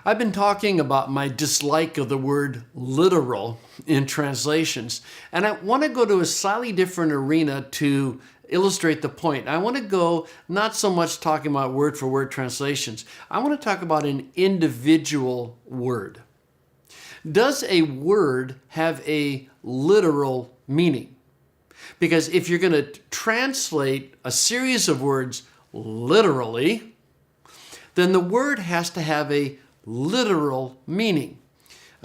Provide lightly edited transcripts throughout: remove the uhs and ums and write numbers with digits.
I've been talking about my dislike of the word literal in translations, and I want to go to a slightly different arena to illustrate the point. I want to go not so much talking about word for word translations. I want to talk about an individual word. Does a word have a literal meaning? Because if you're going to translate a series of words literally, then the word has to have a literal meaning.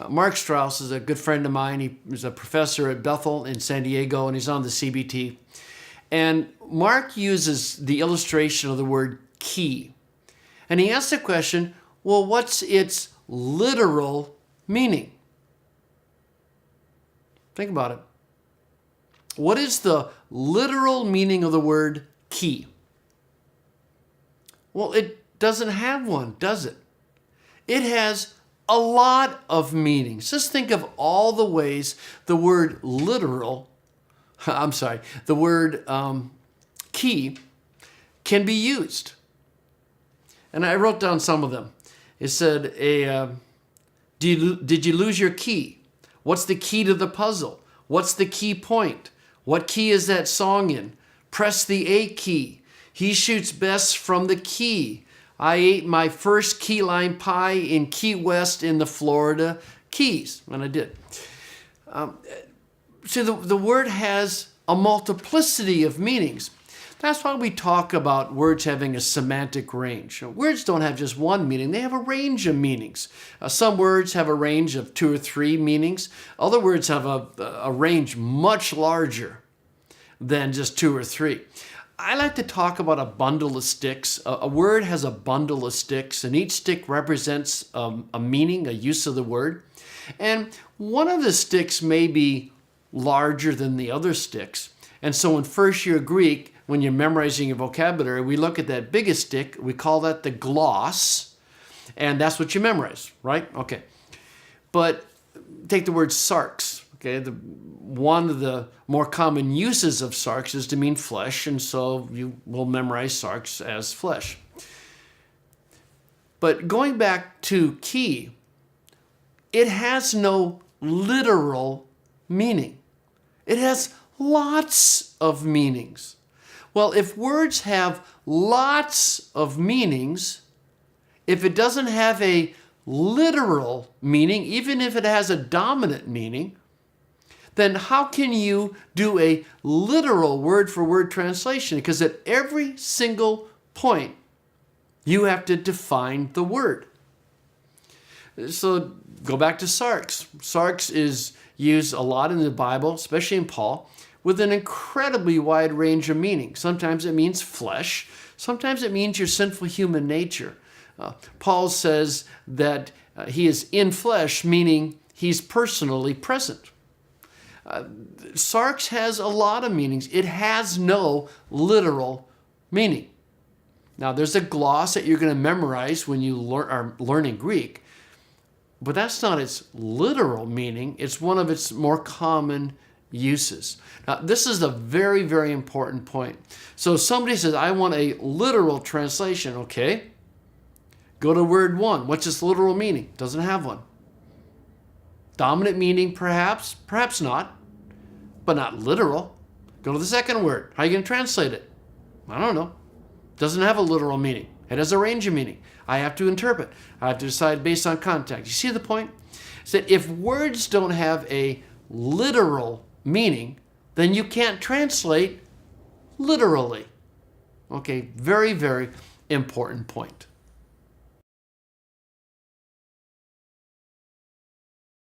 Mark Strauss is a good friend of mine. He was a professor at Bethel in San Diego, and he's on the CBT. And Mark uses the illustration of the word key. And he asks the question, well, what's its literal meaning? Think about it. What is the literal meaning of the word key? Well, it doesn't have one, does it? It has a lot of meanings. Just think of all the ways the word the word key can be used. And I wrote down some of them. It said, did you lose your key? What's the key to the puzzle? What's the key point? What key is that song in? Press the A key. He shoots best from the key. I ate my first key lime pie in Key West in the Florida Keys. And I did. See, the word has a multiplicity of meanings. That's why we talk about words having a semantic range. Words don't have just one meaning. They have a range of meanings. Some words have a range of 2 or 3 meanings. Other words have a range much larger than just 2 or 3. I like to talk about a bundle of sticks. A word has a bundle of sticks, and each stick represents a meaning, a use of the word. And one of the sticks may be larger than the other sticks. And so in first year Greek, when you're memorizing your vocabulary, we look at that biggest stick, we call that the gloss, and that's what you memorize, right? Okay. But take the word sarx, okay? One of the more common uses of sarx is to mean flesh, and so you will memorize sarx as flesh. But going back to key, it has no literal meaning. It has lots of meanings. Well, if words have lots of meanings, if it doesn't have a literal meaning, even if it has a dominant meaning, then how can you do a literal word-for-word translation? Because at every single point, you have to define the word. So go back to sarx. Sarx is used a lot in the Bible, especially in Paul, with an incredibly wide range of meaning. Sometimes it means flesh. Sometimes it means your sinful human nature. Paul says that he is in flesh, meaning he's personally present. Sarx has a lot of meanings. It has no literal meaning. Now, there's a gloss that you're going to memorize when you are learning Greek, but that's not its literal meaning. It's one of its more common uses. Now, this is a very, very important point. So somebody says, I want a literal translation. Okay. Go to word 1. What's its literal meaning? Doesn't have one. Dominant meaning, perhaps. Perhaps not. But not literal. Go to the second word. How are you going to translate it? I don't know. Doesn't have a literal meaning. It has a range of meaning. I have to interpret. I have to decide based on context. You see the point? It's that if words don't have a literal meaning, then you can't translate literally. Okay, very, very important point.